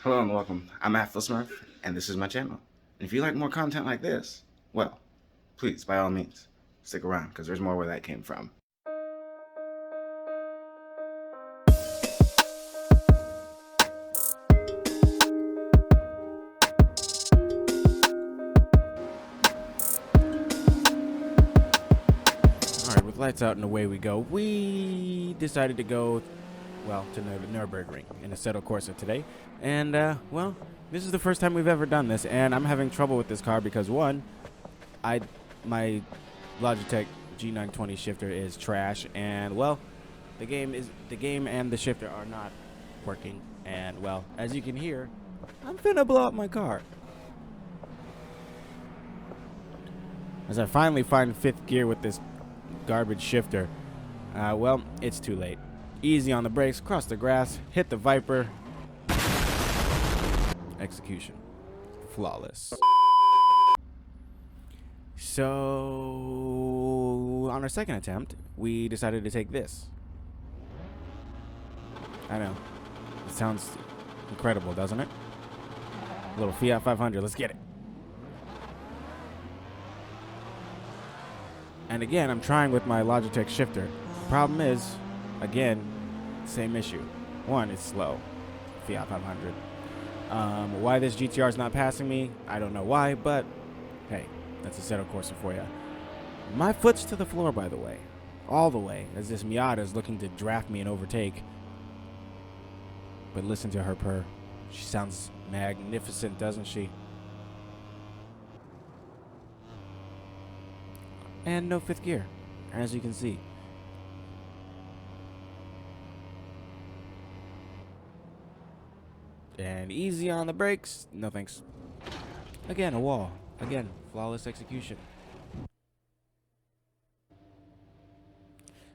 Hello and welcome. I'm AfroSmurph, and this is my channel. And if you like more content like this, well, please, by all means, stick around, because there's more where that came from. Alright, with lights out and away we go, we decided to go, well, to the Nürburgring in Assetto Corsa today. And, well, this is the first time we've ever done this, and I'm having trouble with this car because, one, my Logitech G920 shifter is trash, and, well, the game and the shifter are not working. And, well, as you can hear, I'm finna blow up my car. As I finally find fifth gear with this garbage shifter, well, it's too late. Easy on the brakes, cross the grass, hit the Viper. Execution. Flawless. So, on our second attempt, we decided to take this. I know. It sounds incredible, doesn't it? A little Fiat 500. Let's get it. And again, I'm trying with my Logitech shifter. Problem is, again, same issue. One, it's slow. Fiat 500. Why this GTR is not passing me, I don't know why, but hey, that's Assetto Corsa for you. My foot's to the floor, by the way. All the way, as this Miata is looking to draft me and overtake. But listen to her purr. She sounds magnificent, doesn't she? And no fifth gear, as you can see. And easy on the brakes. No thanks. Again, a wall. Again, flawless execution.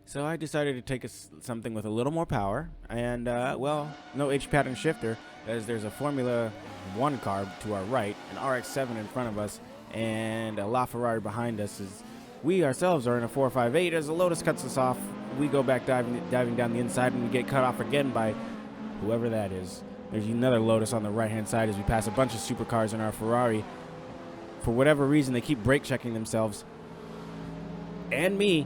So I decided to take something with a little more power. And, well, no H-pattern shifter, as there's a Formula 1 car to our right, an RX-7 in front of us, and a LaFerrari behind us. We ourselves are in a 458. As the Lotus cuts us off, we go back diving down the inside, and we get cut off again by whoever that is. There's another Lotus on the right-hand side as we pass a bunch of supercars in our Ferrari. For whatever reason, they keep brake checking themselves. And me.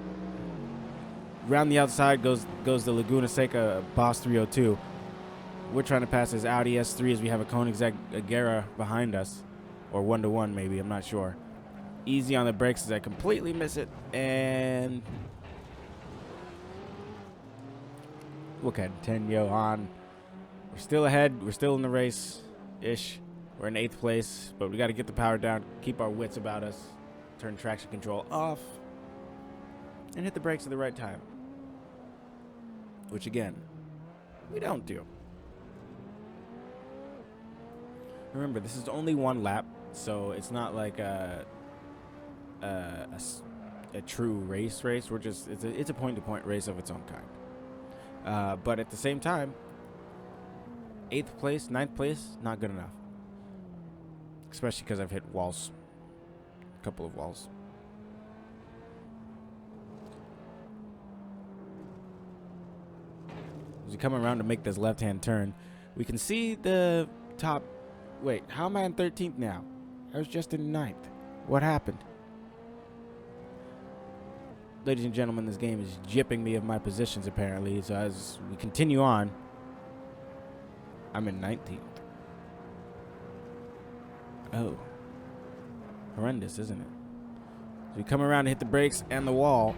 Round the outside goes the Laguna Seca Boss 302. We're trying to pass his Audi S3 as we have a Koenigsegg Agera behind us. Or 1-to-1 maybe, I'm not sure. Easy on the brakes as I completely miss it, and look at Tenyo on. We're still ahead. We're still in the race-ish. We're in 8th place, but we got to get the power down, keep our wits about us, turn traction control off, and hit the brakes at the right time. Which, again, we don't do. Remember, this is only one lap, so it's not like a true race. We're just it's a point-to-point race of its own kind. But at the same time, 8th place, 9th place, not good enough. Especially because I've hit walls, a couple of walls. As we come around to make this left-hand turn, we can see the top. Wait, how am I in 13th now? I was just in 9th. What happened? Ladies and gentlemen, this game is gypping me of my positions, apparently. So as we continue on, I'm in 19th. Oh. Horrendous, isn't it? As we come around to hit the brakes and the wall,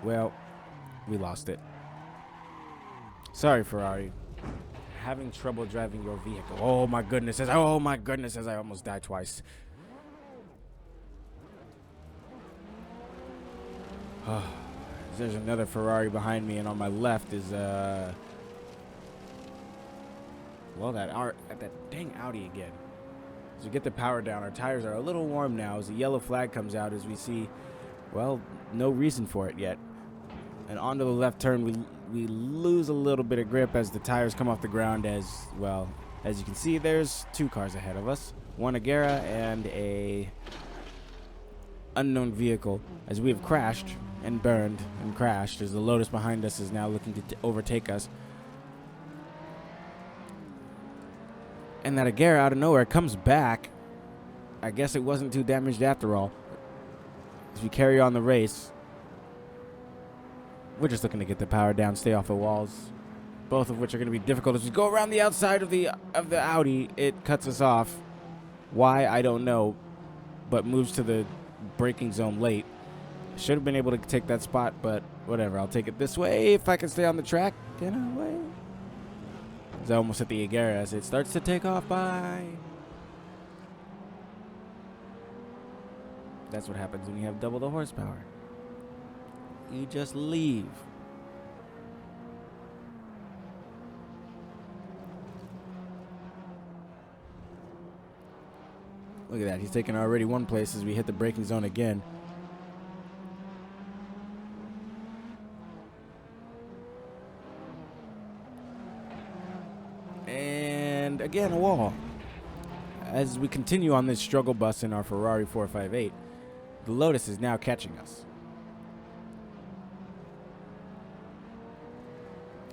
well, we lost it. Sorry, Ferrari. Having trouble driving your vehicle. Oh my goodness, as I almost died twice. There's another Ferrari behind me, and on my left is well, that dang Audi again. As we get the power down, our tires are a little warm now as the yellow flag comes out as we see, well, no reason for it yet. And onto the left turn, we lose a little bit of grip as the tires come off the ground. As well, as you can see, there's 2 cars ahead of us, one Agera and a unknown vehicle, as we have crashed and burned and crashed as the Lotus behind us is now looking to overtake us. And that Agera out of nowhere comes back. I guess it wasn't too damaged after all. As we carry on the race, we're just looking to get the power down, stay off the walls, both of which are going to be difficult. As we go around the outside of the Audi, it cuts us off. Why, I don't know, but moves to the braking zone late. Should have been able to take that spot, but whatever. I'll take it this way if I can stay on the track. Get away. As I almost hit the Agera as it starts to take off by. That's what happens when you have double the horsepower. You just leave. Look at that. He's taken already one place as we hit the braking zone again. And again, a wall. As we continue on this struggle bus in our Ferrari 458, the Lotus is now catching us.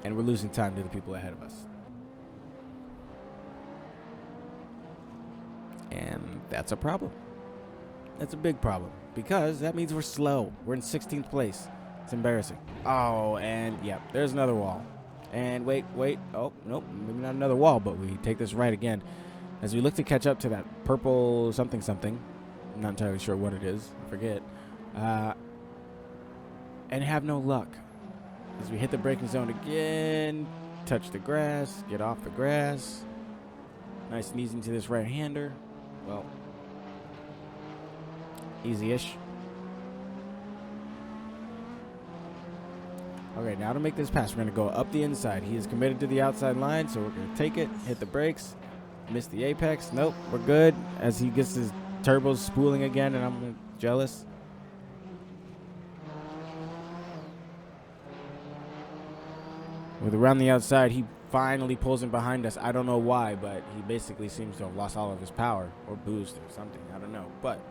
And we're losing time to the people ahead of us. And that's a problem. That's a big problem. Because that means we're slow. We're in 16th place. It's embarrassing. Oh, and yeah, there's another wall. And wait. Oh, nope. Maybe not another wall, but we take this right again. As we look to catch up to that purple something. I'm not entirely sure what it is. I forget. And have no luck. As we hit the braking zone again. Touch the grass. Get off the grass. Nice and easy to this right-hander. Well, easy-ish. Okay, now to make this pass, we're going to go up the inside. He is committed to the outside line, so we're going to take it, hit the brakes, miss the apex. Nope, we're good. As he gets his turbos spooling again, and I'm jealous. With around the outside, he finally pulls in behind us. I don't know why, but he basically seems to have lost all of his power or boost or something. I don't know. But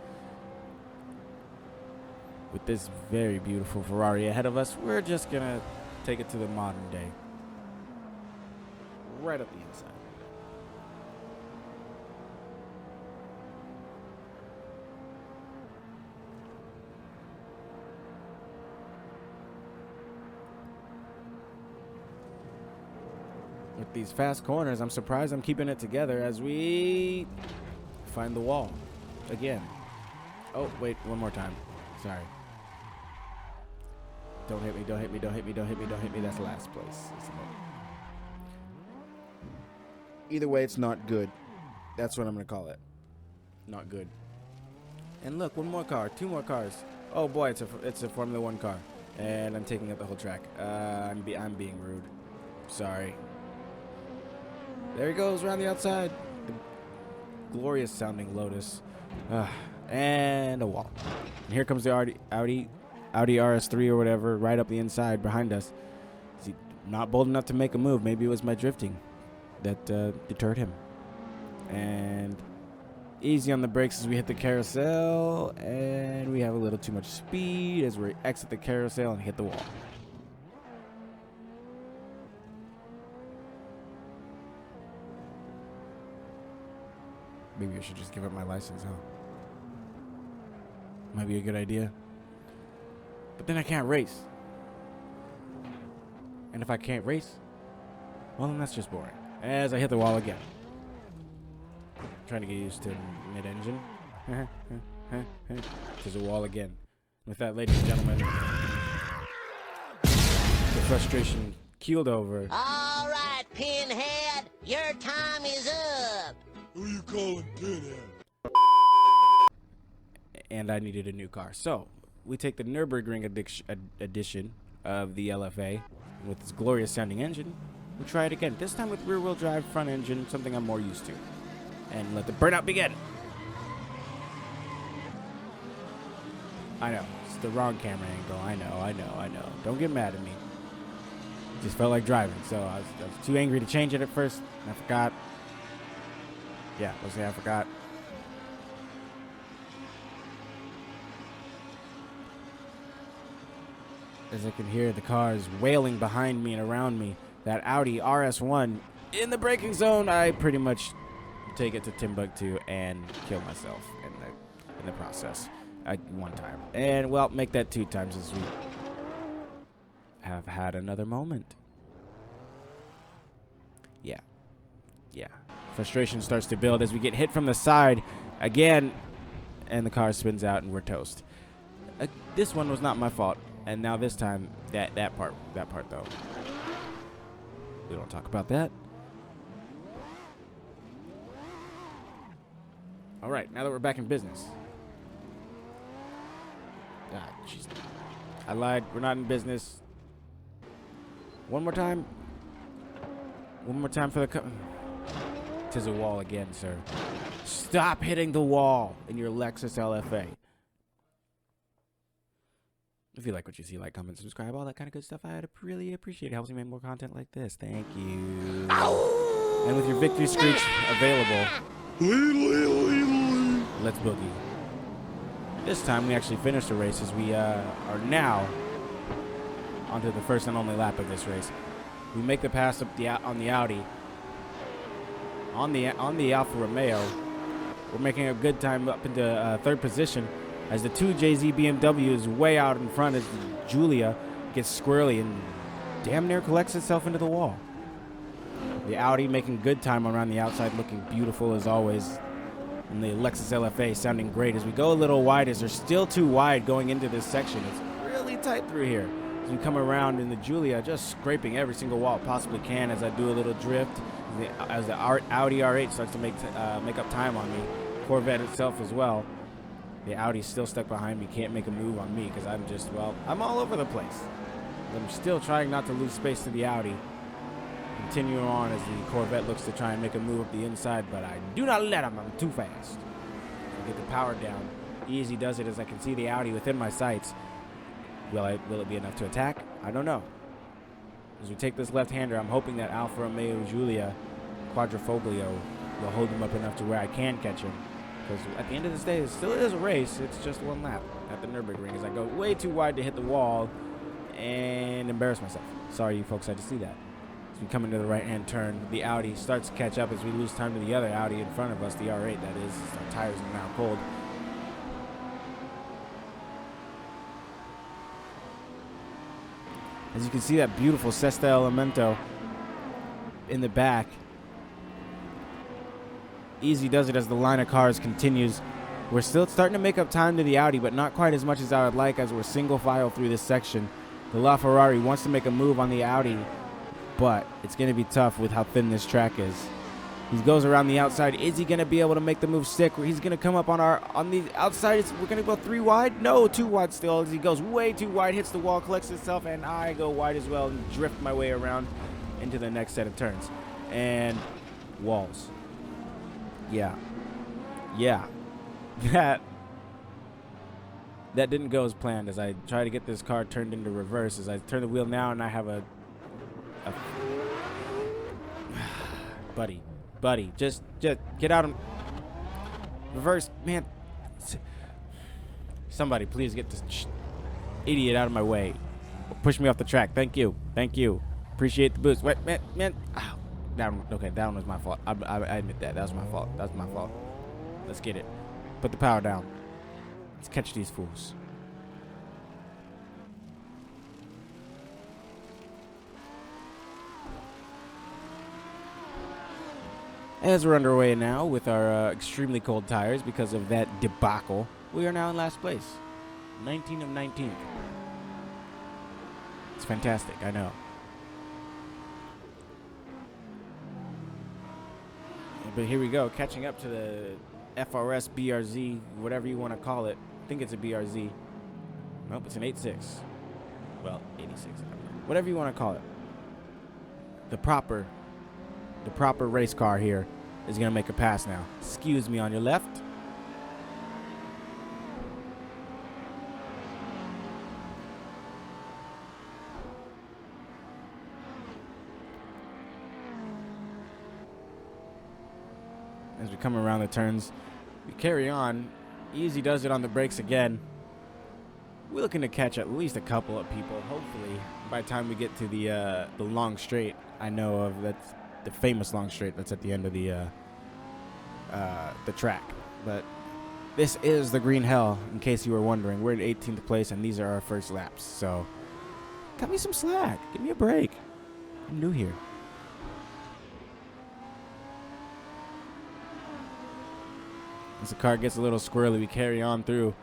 with this very beautiful Ferrari ahead of us, we're just going to take it to the modern day. Right up the inside. With these fast corners, I'm surprised I'm keeping it together as we find the wall again. Oh, wait, one more time. Sorry. Don't hit me, don't hit me, don't hit me, don't hit me, don't hit me. That's last place. Either way, it's not good. That's what I'm going to call it. Not good. And look, one more car, two more cars. Oh boy, it's a Formula 1 car. And I'm taking up the whole track. I'm being rude. Sorry. There he goes around the outside. The glorious sounding Lotus. And a wall. And here comes the Audi RS3 or whatever right up the inside behind us. Is he not bold enough to make a move? Maybe it was my drifting that deterred him. And easy on the brakes as we hit the carousel. And we have a little too much speed as we exit the carousel and hit the wall. Maybe I should just give up my license, huh? Might be a good idea. But then I can't race. And if I can't race, well, then that's just boring. As I hit the wall again. Trying to get used to mid-engine. There's a wall again. With that, ladies and gentlemen, the frustration keeled over. All right, Pinhead, your time is up. Who you calling Pinhead? And I needed a new car. So, we take the Nürburgring edition of the LFA with its glorious sounding engine. We try it again, this time with rear-wheel drive front engine, something I'm more used to. And let the burnout begin. I know, it's the wrong camera angle. I know. Don't get mad at me. Just felt like driving, so I was too angry to change it at first. I forgot. Yeah, let's say I forgot. As I can hear the cars wailing behind me and around me. That Audi RS1 in the braking zone. I pretty much take it to Timbuktu and kill myself in the process. One time. And, well, make that 2 times as we have had another moment. Yeah. Frustration starts to build as we get hit from the side again, and the car spins out and we're toast. This one was not my fault, and now this time, that part though. We don't talk about that. All right, now that we're back in business. Ah, jeez. I lied. We're not in business. One more time. One more time for the Tis a wall again, sir. Stop hitting the wall in your Lexus LFA. If you like what you see, like, comment, subscribe, all that kind of good stuff. I'd really appreciate it. Helps me make more content like this. Thank you. And with your victory screech available, let's boogie. This time we actually finished the race as we are now onto the first and only lap of this race. We make the pass up on the Audi. On the Alfa Romeo, we're making a good time up into 3rd position as the 2 JZ BMWs way out in front as the Giulia gets squirrely and damn near collects itself into the wall. The Audi making good time around the outside, looking beautiful as always. And the Lexus LFA sounding great as we go a little wide, as they're still too wide going into this section. It's really tight through here. As we come around in the Giulia, just scraping every single wall it possibly can as I do a little drift. As the Audi R8 starts to make up time on me. Corvette itself as well. The Audi's still stuck behind me, can't make a move on me because I'm all over the place. I'm still trying not to lose space to the Audi. Continue on as the Corvette looks to try and make a move up the inside, but I do not let him. I'm too fast. I get the power down. Easy does it as I can see the Audi within my sights. Will it be enough to attack? I don't know. As we take this left-hander, I'm hoping that Alfa Romeo Giulia Quadrifoglio will hold him up enough to where I can catch him. Because at the end of this day, it still is a race. It's just 1 lap at the Nürburgring as I go way too wide to hit the wall and embarrass myself. Sorry, you folks had to see that. As we come into the right-hand turn, the Audi starts to catch up as we lose time to the other Audi in front of us, the R8 that is. Our tires are now cold. As you can see that beautiful Sesta Elemento in the back. Easy does it as the line of cars continues. We're still starting to make up time to the Audi, but not quite as much as I would like as we're single file through this section. The LaFerrari wants to make a move on the Audi, but it's going to be tough with how thin this track is. He goes around the outside. Is he going to be able to make the move stick? He's going to come up on the outside. We're going to go 3 wide? No, 2 wide still. As he goes way too wide, hits the wall, collects itself, and I go wide as well and drift my way around into the next set of turns. And walls. Yeah. That didn't go as planned as I try to get this car turned into reverse. As I turn the wheel now and I have a Buddy, just get out of reverse, man. Somebody please get this idiot out of my way. Push me off the track. Thank you. Appreciate the boost. Wait, man. Ow. That one was my fault. I admit that. That was my fault. Let's get it. Put the power down. Let's catch these fools. As we're underway now with our extremely cold tires because of that debacle, we are now in last place. 19 of 19. It's fantastic, I know. But here we go, catching up to the FRS BRZ, whatever you want to call it. I think it's a BRZ. Nope, it's an 86. Well, 86. Whatever you want to call it. The proper race car here is going to make a pass now. Excuse me on your left. As we come around the turns, we carry on. Easy does it on the brakes again. We're looking to catch at least a couple of people. Hopefully, by the time we get to the long straight, I know of that's the famous long straight that's at the end of the the track. But this is the Green Hell, in case you were wondering. We're at 18th place, and these are our first laps. So, cut me some slack. Give me a break. I'm new here. As the car gets a little squirrely, we carry on through.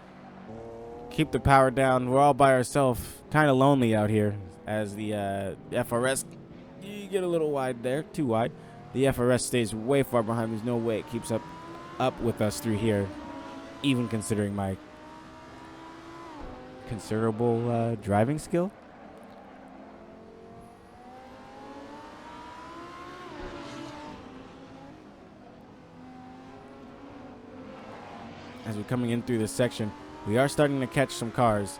Keep the power down. We're all by ourselves. Kind of lonely out here, as the FRS, you get a little wide there, too wide. The FRS stays way far behind. There's no way it keeps up with us through here, even considering my considerable driving skill. As we're coming in through this section, we are starting to catch some cars,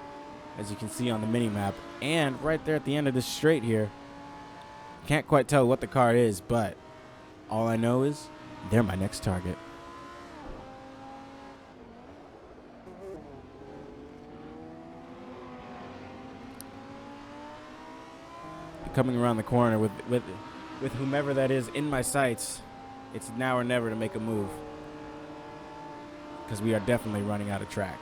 as you can see on the mini map, and right there at the end of this straight here. Can't quite tell what the car is, but all I know is they're my next target. Coming around the corner with whomever that is in my sights, it's now or never to make a move, because we are definitely running out of track.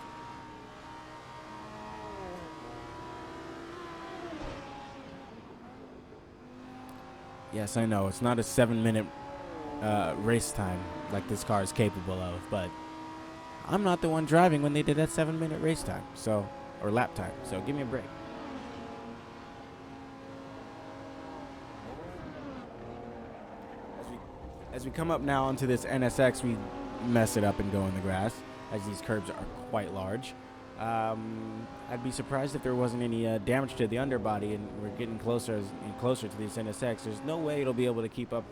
Yes, I know it's not a 7-minute race time like this car is capable of, but I'm not the one driving when they did that 7-minute race time, so, or lap time. So give me a break. As we come up now onto this NSX, we mess it up and go in the grass, as these curbs are quite large. I'd be surprised if there wasn't any damage to the underbody, and we're getting closer and closer to this NSX. There's no way it'll be able to keep up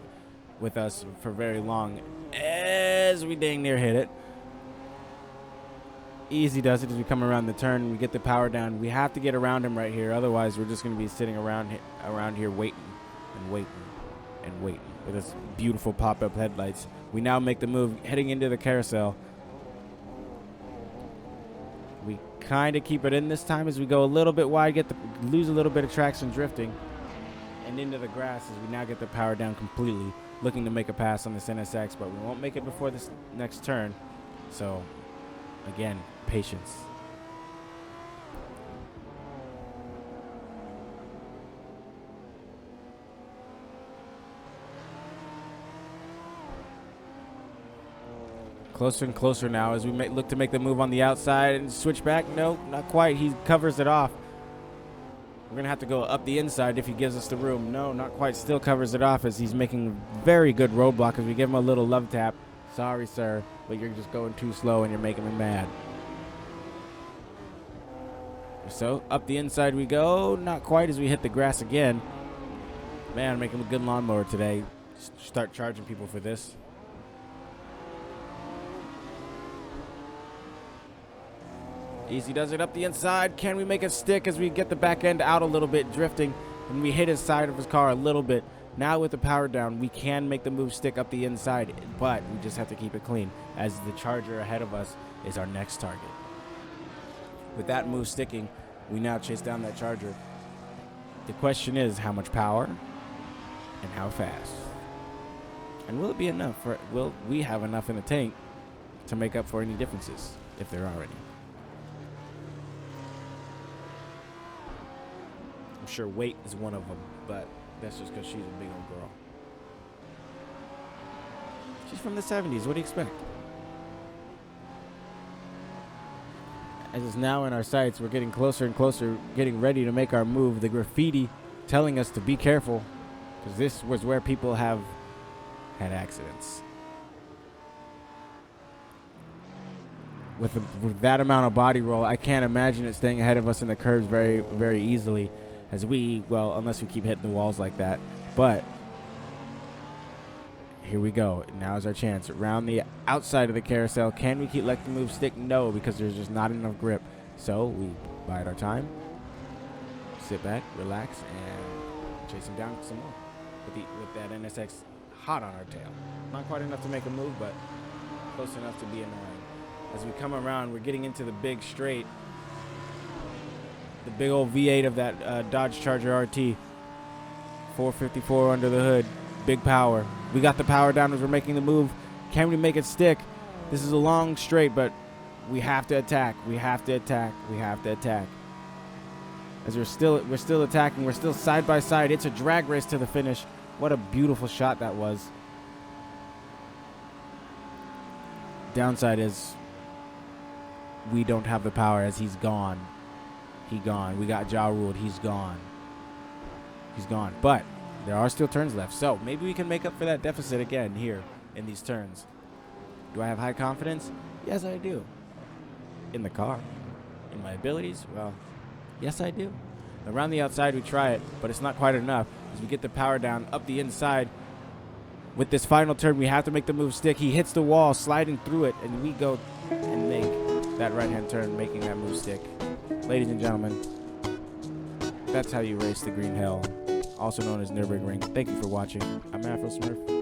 with us for very long, as we dang near hit it. Easy does it as we come around the turn. We get the power down. We have to get around him right here, otherwise we're just going to be sitting around here waiting and waiting and waiting. With its beautiful pop-up headlights, we now make the move heading into the carousel. We kind of keep it in this time as we go a little bit wide, lose a little bit of traction drifting, and into the grass as we now get the power down completely, looking to make a pass on this NSX, but we won't make it before this next turn. So, again, patience. Closer and closer now as we look to make the move on the outside and switch back. No, not quite. He covers it off. We're going to have to go up the inside if he gives us the room. No, not quite. Still covers it off as he's making very good roadblock as we give him a little love tap. Sorry, sir, but you're just going too slow and you're making me mad. So, up the inside we go. Not quite as we hit the grass again. Man, making a good lawnmower today. Start charging people for this. Easy does it up the inside. Can we make it stick as we get the back end out a little bit, drifting, and we hit his side of his car a little bit. Now with the power down, we can make the move stick up the inside, but we just have to keep it clean as the Charger ahead of us is our next target. With that move sticking, we now chase down that Charger. The question is how much power and how fast. And will it be enough? Will we have enough in the tank to make up for any differences, if there are any? I'm sure weight is one of them, but that's just because she's a big old girl. She's from the 70s. What do you expect? As it's now in our sights, we're getting closer and closer, getting ready to make our move. The graffiti telling us to be careful, because this was where people have had accidents. With that amount of body roll, I can't imagine it staying ahead of us in the curves very, very easily. As well, unless we keep hitting the walls like that. But here we go. Now is our chance. Around the outside of the carousel. Can we let the move stick? No, because there's just not enough grip. So we bide our time, sit back, relax, and chase him down some more. With that NSX hot on our tail. Not quite enough to make a move, but close enough to be annoying. As we come around, we're getting into the big straight. The big old V8 of that Dodge Charger RT. 454 under the hood. Big power. We got the power down as we're making the move. Can we make it stick? This is a long straight, but we have to attack. We have to attack. We have to attack. As we're still attacking. We're still side by side. It's a drag race to the finish. What a beautiful shot that was. Downside is we don't have the power as he's gone. He gone. We got jaw ruled. He's gone. He's gone. But there are still turns left. So maybe we can make up for that deficit again here in these turns. Do I have high confidence? Yes, I do. In the car. In my abilities? Well, yes, I do. Around the outside, we try it, but it's not quite enough. As we get the power down up the inside, with this final turn, we have to make the move stick. He hits the wall, sliding through it, and we go and make that right-hand turn, making that move stick. Ladies and gentlemen, that's how you race the green hell, also known as Nürburgring. Thank you for watching. I'm AfroSmurph.